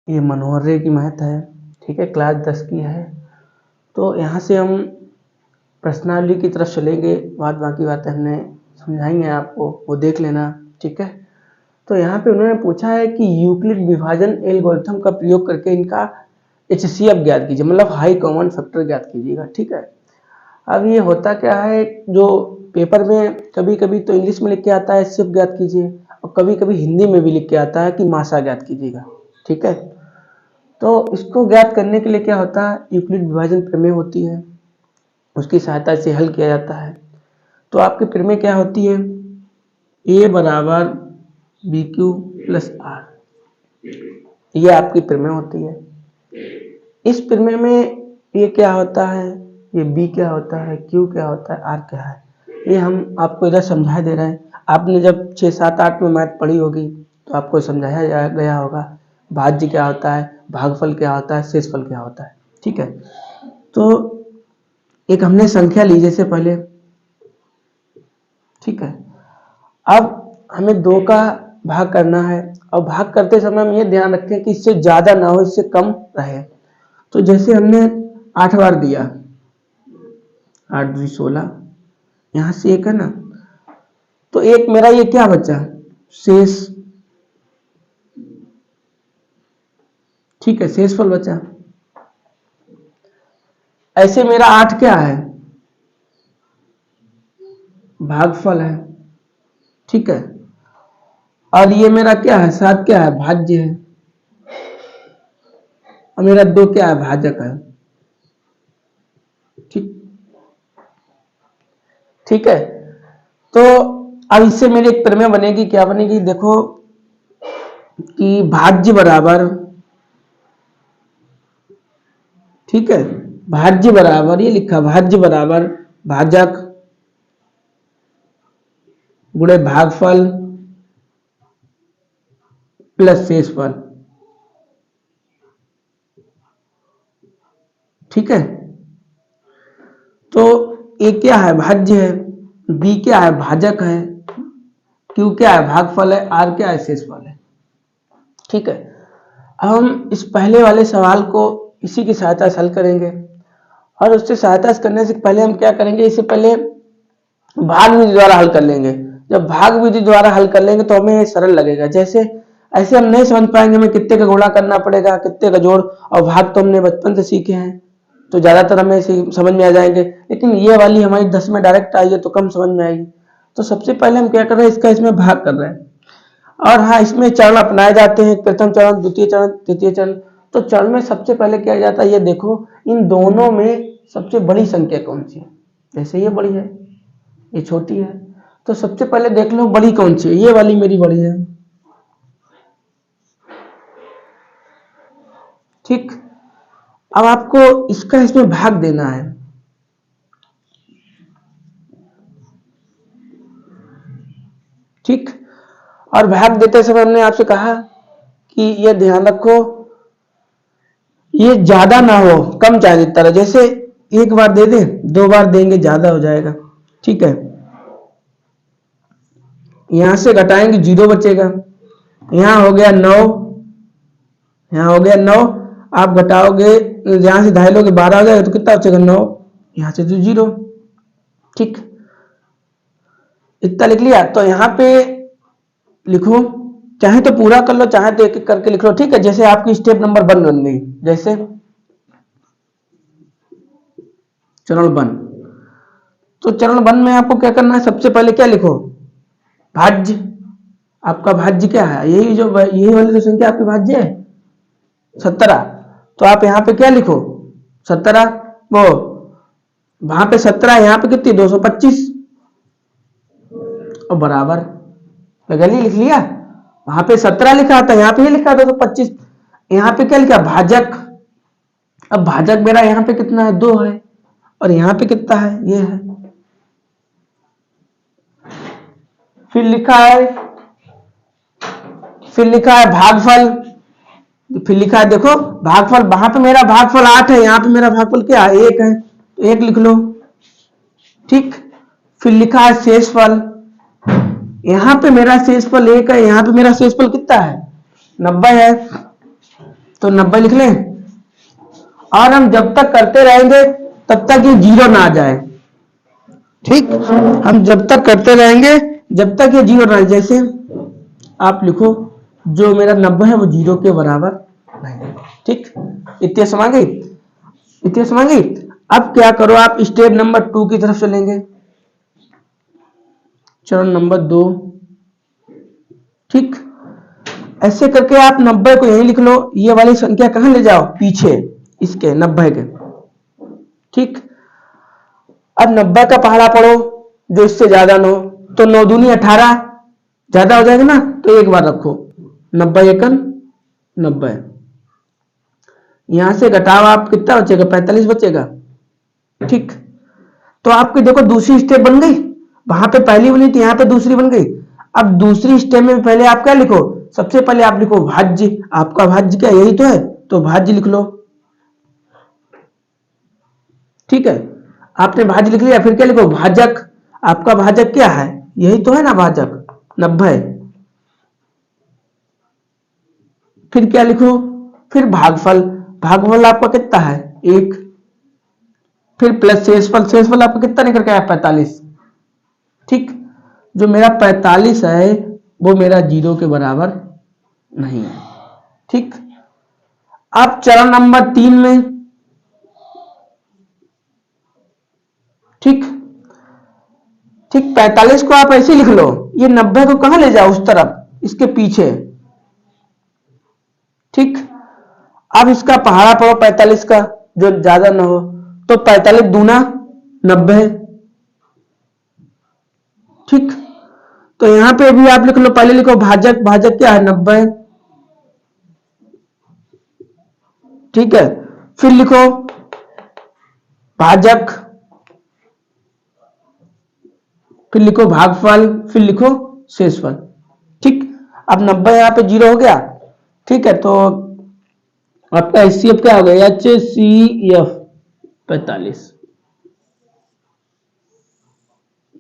ये मनोहर रे की मैथ है, ठीक है, क्लास 10 की है। तो यहाँ से हम प्रश्नावली की तरफ चलेंगे, बाकी बातें हमने समझाएंगे आपको, वो देख लेना, ठीक है। तो यहाँ पे उन्होंने पूछा है कि यूक्लिड विभाजन एल्गोरिथम का प्रयोग करके इनका HCF ज्ञात कीजिए, मतलब हाई कॉमन फैक्टर ज्ञात कीजिएगा, ठीक है। अब ये होता क्या है, जो पेपर में कभी कभी तो इंग्लिश में लिख के आता है HCF ज्ञात कीजिए, और कभी कभी हिंदी में भी लिख के आता है कि मासा ज्ञात कीजिएगा, ठीक है। तो इसको ज्ञात करने के लिए क्या होता है, यूक्लिड विभाजन प्रमेय होती है, उसकी सहायता से हल किया जाता है। तो आपके प्रमेय क्या होती है, A बराबर BQ प्लस R, ये आपकी प्रमेय होती है। इस प्रमेय में ये क्या होता है, ये B क्या होता है, Q क्या होता है, R क्या है, ये हम आपको इधर समझा दे रहे हैं। आपने जब 6, 7, 8 में मैथ पढ़ी होगी तो आपको समझाया गया होगा भाज्य क्या होता है, भागफल क्या होता है, शेषफल क्या होता है, ठीक है। तो एक हमने संख्या ली जैसे पहले, ठीक है। अब हमें 2 का भाग करना है, और भाग करते समय हम ये ध्यान रखें कि इससे ज्यादा ना हो, इससे कम रहे। तो जैसे हमने 8 बार दिया, 8 दूनी 16, यहाँ से 1 है ना, तो एक मेरा ये क्या बचा, शेष, ठीक है, शेषफल बचा। ऐसे मेरा 8 क्या है, भागफल है, ठीक है। और ये मेरा क्या है, 7 क्या है, भाज्य है, और मेरा 2 क्या है, भाजक है, ठीक है। तो अब इससे मेरी एक प्रमेय बनेगी, क्या बनेगी, देखो कि भाज्य बराबर, ठीक है, भाज्य बराबर, ये लिखा भाज्य बराबर भाजक गुणे भागफल प्लस शेषफल, ठीक है। तो ए क्या है, भाज्य है, बी क्या है, भाजक है, क्यू क्या है, भागफल है, आर क्या है, शेषफल है, ठीक है। अब हम इस पहले वाले सवाल को इसी की सहायता से हल करेंगे, और उससे सहायता करने से पहले हम क्या करेंगे, इससे पहले भाग विधि द्वारा हल कर लेंगे। जब भाग विधि द्वारा हल कर लेंगे तो हमें सरल लगेगा, जैसे ऐसे हम नहीं समझ पाएंगे, हमें कितने का गुणा करना पड़ेगा, कितने का जोड़, और भाग तो हमने बचपन से सीखे हैं, तो ज्यादातर हमें समझ में आ जाएंगे। लेकिन ये वाली हमारी 10 में डायरेक्ट आई है तो कम समझ में आएगी। तो सबसे पहले हम क्या कर रहे हैं, इसका इसमें भाग कर रहे हैं। और हाँ, इसमें चरण अपनाए जाते हैं, प्रथम चरण, द्वितीय चरण, तृतीय चरण। तो चरण में सबसे पहले क्या जाता है, ये देखो इन दोनों में सबसे बड़ी संख्या कौन सी है, जैसे ये बड़ी है, ये छोटी है, तो सबसे पहले देख लो बड़ी कौन सी है, ये वाली मेरी बड़ी है, ठीक। अब आपको इसका इसमें भाग देना है, ठीक। और भाग देते समय हमने आपसे कहा कि ये ध्यान रखो, ये ज्यादा ना हो, कम चाहे जितना रहे, जैसे 1 बार दे दे, 2 बार देंगे ज्यादा हो जाएगा, ठीक है। यहां से घटाएंगे 0 बचेगा, यहां हो गया 9, यहां हो गया 9, आप घटाओगे, यहां से 2.5 लोगे 12 हो जाएगा, तो कितना बचेगा 9, यहां से तो 0, ठीक। इतना लिख लिया। तो यहां पे लिखो, चाहे तो पूरा कर लो, चाहे तो एक एक करके लिख लो, ठीक है। जैसे आपकी स्टेप नंबर 1 बन गई, जैसे चरण 1। तो चरण 1 में आपको क्या करना है, सबसे पहले क्या लिखो, भाज्य। आपका भाज्य क्या है, यही वाली तो संख्या आपकी भाज्य है 17। तो आप यहाँ पे क्या लिखो, 17, वो वहां पे 17, यहाँ पे कितनी, 225, और बराबर गली लिख लिया। वहां पे 17 लिखा था, यहाँ पे ये लिखा 225। यहाँ पे क्या लिखा, भाजक। अब भाजक मेरा यहाँ पे कितना है, 2 है, और यहाँ पे कितना है, ये है। फिर लिखा है भागफल, फिर लिखा है, देखो भागफल, वहां पे मेरा भागफल 8 है, यहाँ पे मेरा भागफल क्या है, 1 है, तो 1 लिख लो, ठीक। फिर लिखा है शेषफल, यहाँ पे मेरा शेषफल 1 है, यहाँ पे मेरा शेषफल कितना है, 90 है, तो 90 लिख लें, और हम जब तक करते रहेंगे तब तक ये जीरो ना आ जाए। ठीक, हम जब तक करते रहेंगे जब तक ये जीरो ना आ जाए। जैसे आप लिखो जो मेरा 90 है वो जीरो के बराबर नहीं। ठीक, इतने समझ गई, इतने समझ गई। अब क्या करो, आप स्टेप नंबर 2 की तरफ चलेंगे, चरण नंबर 2। ठीक, ऐसे करके आप 90 को यहीं लिख लो, ये वाली संख्या कहां ले जाओ, पीछे इसके 90 के। ठीक, अब 90 का पहाड़ा पढ़ो जो इससे ज्यादा न हो, तो 9 दूनी 18 ज्यादा हो जाएगा ना, तो एक बार रखो 90 एकन 90, यहां से घटाओ आप कितना बचेगा, 45 बचेगा। ठीक, तो आपकी देखो दूसरी स्टेप बन गई, वहां पे पहली बनी थी, यहां पे दूसरी बन गई। अब दूसरी स्टेप में पहले आप क्या लिखो, सबसे पहले आप लिखो भाज्य, आपका भाज्य क्या यही तो है, तो भाज्य लिख लो। ठीक है, आपने भाज्य लिख लिया, फिर क्या लिखो, भाजक, आपका भाजक क्या है, यही तो है ना भाजक 90। फिर क्या लिखो, फिर भागफल, भागफल आपका कितना है 1, फिर प्लस शेषफल, शेषफल आपका कितना निकल के आया 45। ठीक, जो मेरा 45 है वो मेरा जीरो के बराबर नहीं है। ठीक, अब चरण नंबर 3 में, ठीक ठीक 45 को आप ऐसे लिख लो, ये 90 को कहां ले जाओ, उस तरफ, इसके पीछे। ठीक, अब इसका पहाड़ा पढ़ो 45 का जो ज्यादा ना हो, तो 45 दूना 90। ठीक, तो यहां पे भी आप लिख लो, पहले लिखो भाजक, भाजक क्या है 90। ठीक है, फिर लिखो भाजक, फिर लिखो भागफल, फिर लिखो शेषफल। ठीक, अब 90 यहां पे जीरो हो गया। ठीक है, तो आपका HCF क्या हो गया, HCF 45।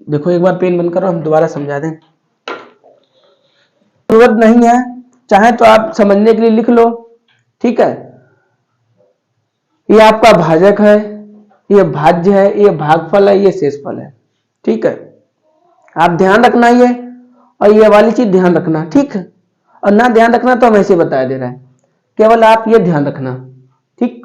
देखो एक बार पेन बंद करो, हम दोबारा समझा दें, जरूरत नहीं है, चाहे तो आप समझने के लिए लिख लो। ठीक है, ये आपका भाजक है, ये भाज्य है, ये भागफल है, ये शेषफल है। ठीक है, आप ध्यान रखना ये, और ये वाली चीज ध्यान रखना। ठीक है, और ना ध्यान रखना तो हम ऐसे बता दे रहे हैं, केवल आप ये ध्यान रखना। ठीक,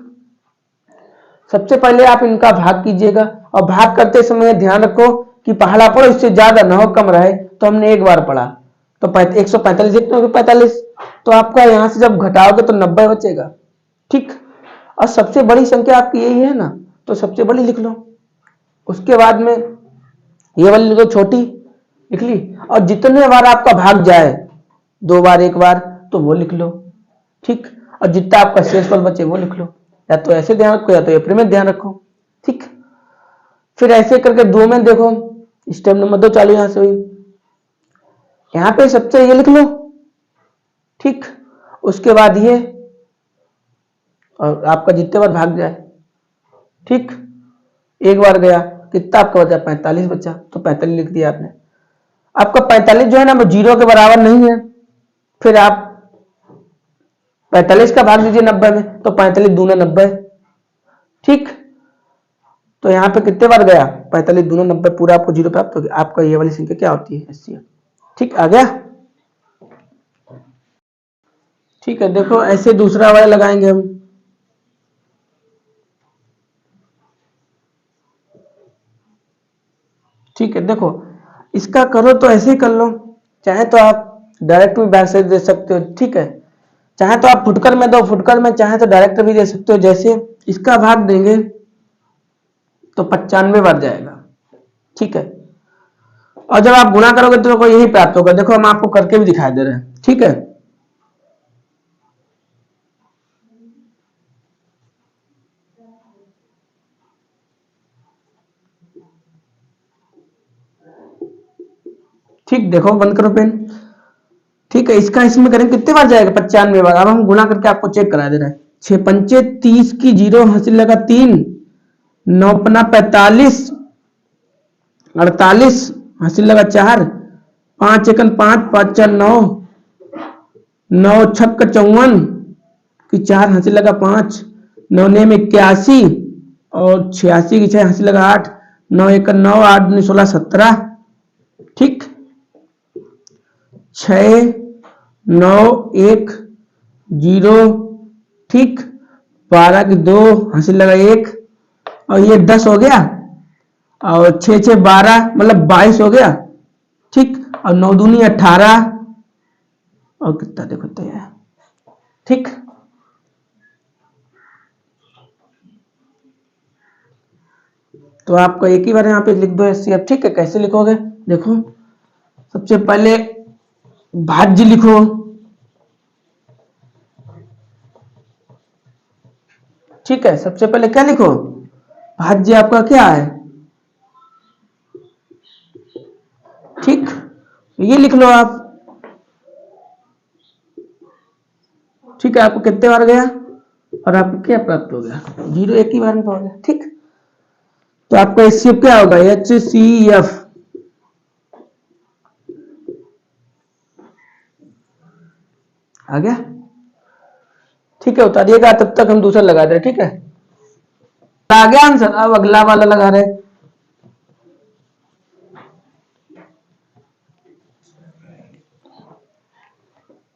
सबसे पहले आप इनका भाग कीजिएगा, और भाग करते समय ध्यान रखो कि पहाड़ा पढ़ो इससे ज्यादा ना हो, कम रहे। तो हमने एक बार पढ़ा, तो 145 45, तो आपका यहां से जब घटाओगे तो 90 बचेगा। ठीक, और सबसे बड़ी संख्या आपकी यही है ना, तो सबसे बड़ी लिख लो, उसके बाद में ये वाली लिखो छोटी, लिख ली, और जितने बार आपका भाग जाए, 2 बार 1 बार, तो वो लिख लो। ठीक, और जितना आपका शेषफल बचे वो लिख लो, या तो ऐसे ध्यान रखो या तो एप्रिल में ध्यान रखो। ठीक, फिर ऐसे करके 2 में देखो, स्टेप नंबर 2 चालू यहां से हुई, यहां पे सबसे ये लिख लो। ठीक, उसके बाद ये, और आपका जितने बार भाग जाए। ठीक, एक बार गया, कितना आपका बचा 45 बचा, तो 45 लिख दिया आपने। आपका 45 जो है ना वो जीरो के बराबर नहीं है, फिर आप 45 का भाग दीजिए 90 में, तो 45 दूना 90। ठीक, तो यहां पे कितने बार गया 45 दूना 90, पूरा आपको जीरो प्राप्त हो गया। आपका ये वाली संख्या क्या होती है, HCF। ठीक, आ गया। ठीक है, देखो ऐसे दूसरा वाला लगाएंगे हम। ठीक है, देखो इसका करो तो ऐसे ही कर लो, चाहे तो आप डायरेक्ट भी मैसेज दे सकते हो। ठीक है, चाहे तो आप फुटकर में दो, फुटकर में, चाहे तो डायरेक्ट भी दे सकते हो। जैसे इसका भाग देंगे तो 95 बार जाएगा। ठीक है, और जब आप गुणा करोगे तो यही प्राप्त होगा। देखो हम आपको करके भी दिखा दे रहे हैं। ठीक है, ठीक, देखो बंद करो पेन। ठीक है, इसका इसमें करेंगे कितने बार जाएगा 95 बार। अब हम गुणा करके आपको चेक करा दे रहे हैं। 6 पंचे 30 की जीरो हासिल लगा 3, 9 पना 45, 48 हासिल लगा 4, 5 एकन 5, 5 4 9, 9 छक्का 54, कि 4 हासिल लगा 5, 9 नेम 81 और 86 की 6 हासिल लगा 8, 9 1 9, 8 2 16 17, ठीक, 6 9 1 0, ठीक, 12 की 2 हासिल लगा 1 और ये 10 हो गया और 6 6 12 मतलब 22 हो गया, ठीक, और 9 दूनी 18 और कितना देखो तो है, ठीक। तो आपको एक ही बार यहाँ पे लिख दो एचसीएफ, ठीक है। कैसे लिखोगे देखो, सबसे पहले भाज्य लिखो, ठीक है। सबसे पहले क्या लिखो, भाज्य आपका क्या है, ठीक, ये लिख लो आप, ठीक है। आपको कितने बार गया और आपको क्या प्राप्त हो गया, 0 एक ही बार में हो गया, ठीक। तो आपका एचसीएफ क्या होगा, HCF, आ गया, ठीक है। उतारिएगा, तब तक हम दूसरा लगा दे, ठीक है। आ गया आंसर, अब अगला वाला लगा रहे,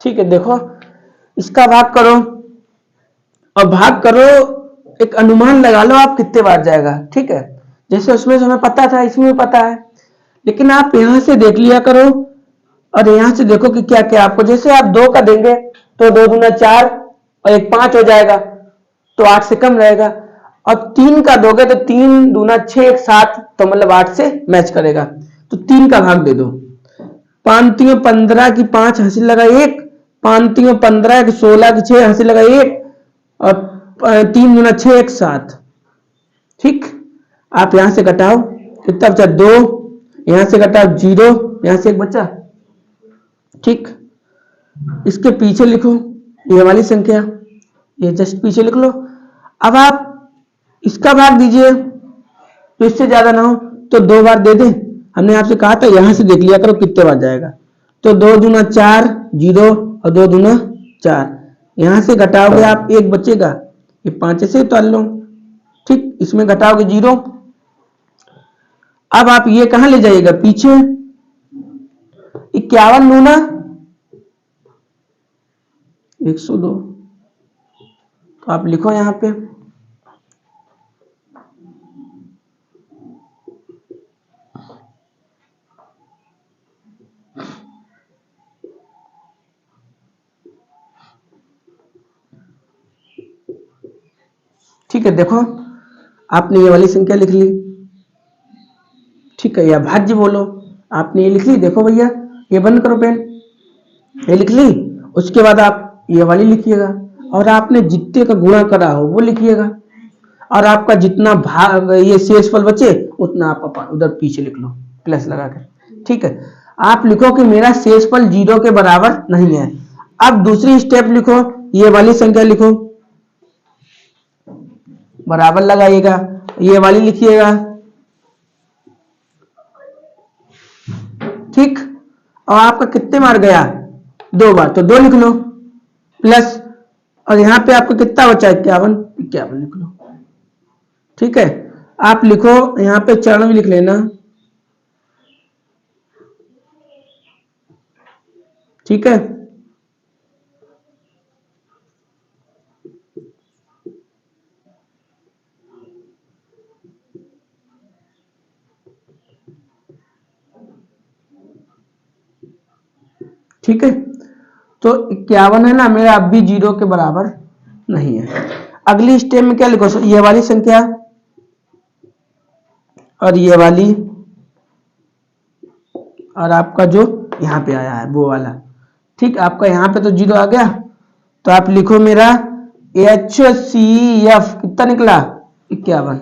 ठीक है। देखो इसका भाग करो और भाग करो, एक अनुमान लगा लो आप कितने बार जाएगा, ठीक है। जैसे उसमें से हमें पता था, इसमें भी पता है, लेकिन आप यहां से देख लिया करो और यहां से देखो कि क्या क्या आपको, जैसे आप 2 का देंगे तो 2 दूना 4 और 1 5 हो जाएगा, तो 8 से कम रहेगा। और 3 का दोगे तो 3 दूना 6 1 7, तो मतलब 8 से मैच करेगा, तो 3 का भाग दे दो। 5 3 15 की 5 हासिल लगा 1, 5 3 15 की 16 की 6 हासिल लगा 1 और 3 दूना 6 1 7, ठीक। आप यहां से घटाओ, कितना बचा 2, यहां से घटाओ 0, यहां से 1 बचा, ठीक। इसके पीछे लिखो ये वाली संख्या, ये जस्ट पीछे लिख लो। अब आप इसका भाग दीजिए, तो इससे ज्यादा ना हो तो 2 बार दे दे, हमने आपसे कहा था यहां से देख लिया करो कितने बार जाएगा। तो 2 दूना 4 0 और 2 दूना 4, यहां से घटाओगे आप 1 बचेगा, ये 5 से उतार लो, ठीक। इसमें घटाओगे 0। अब आप ये कहां ले जाइएगा, पीछे 51 दूना 102, तो आप लिखो यहां पे, ठीक है। देखो आपने ये वाली संख्या लिख ली, ठीक है। या भाज्य बोलो, आपने ये लिख ली, देखो भैया ये बंद करो पेन, ये लिख ली। उसके बाद आप ये वाली लिखिएगा और आपने जितने का गुणा करा हो वो लिखिएगा, और आपका जितना भाग ये शेषफल बचे उतना आप उधर पीछे लिख लो प्लस लगा कर, ठीक है। आप लिखो कि मेरा शेषफल 0 के बराबर नहीं है। अब दूसरी स्टेप लिखो, ये वाली संख्या लिखो, बराबर लगाइएगा, ये वाली लिखिएगा, ठीक। और आपका कितने बार गया, 2 बार, तो 2 लिख लो प्लस, और यहां पे आपको कितना बचा 51 51 लिख लो, ठीक है। आप लिखो यहां पे चरण भी लिख लेना, ठीक है। ठीक है, तो 51 है ना मेरा, अब भी 0 के बराबर नहीं है। अगली स्टेप में क्या लिखो, ये वाली संख्या और ये वाली, और आपका जो यहाँ पे आया है वो वाला, ठीक। आपका यहाँ पे तो 0 आ गया, तो आप लिखो मेरा HCF कितना निकला 51,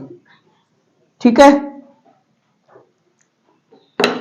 ठीक है।